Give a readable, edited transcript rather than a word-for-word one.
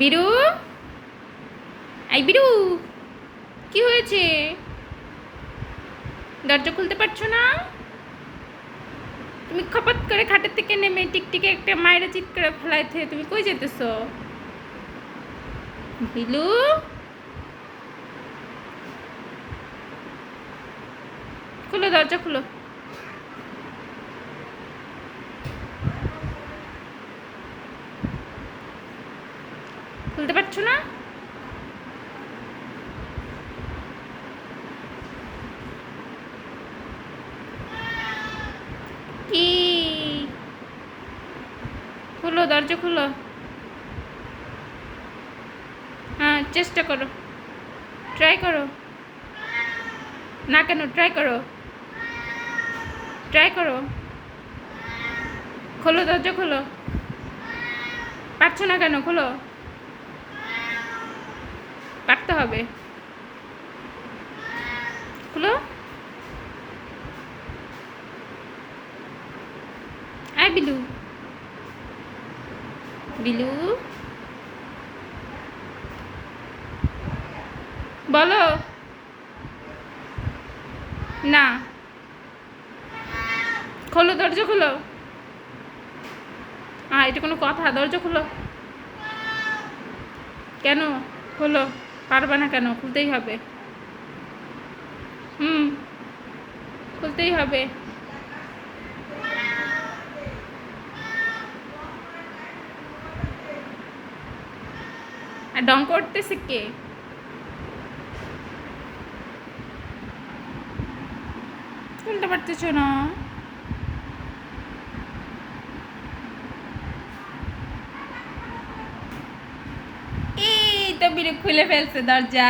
বিরু, এই বিরু, কি হয়েছে? দরজা খুলতে পারছো না? তুমি খপাত করে খাটের থেকে নেমে টিকটিকে একটা মায়েরা চিৎ করে ফেলাইতে তুমি কই যেতেছো? বিলু, খুলো দরজা খুলো। খুলতে পারছো না? কি? খুলো দরজা খুলো। হ্যাঁ, চেষ্টা করো, ট্রাই করো। না কেন, ট্রাই করো, ট্রাই করো। খোলো দরজা খোলো। পারছো না কেন? খোলো, পারতে হবে। খুলো। আয় বিলু, বিলু, বলো। না, খোলো দরজা খোলো। এটা কোনো কথা? দরজা খোলো। কেন? খোলো। পারবে না কেন? খুলতেই হবে। হুম, খুলতেই হবে। আর ডং করতেছে কে? খুলতে পারতেছো না? এই তো বিরু খুলে ফেলছে দরজা।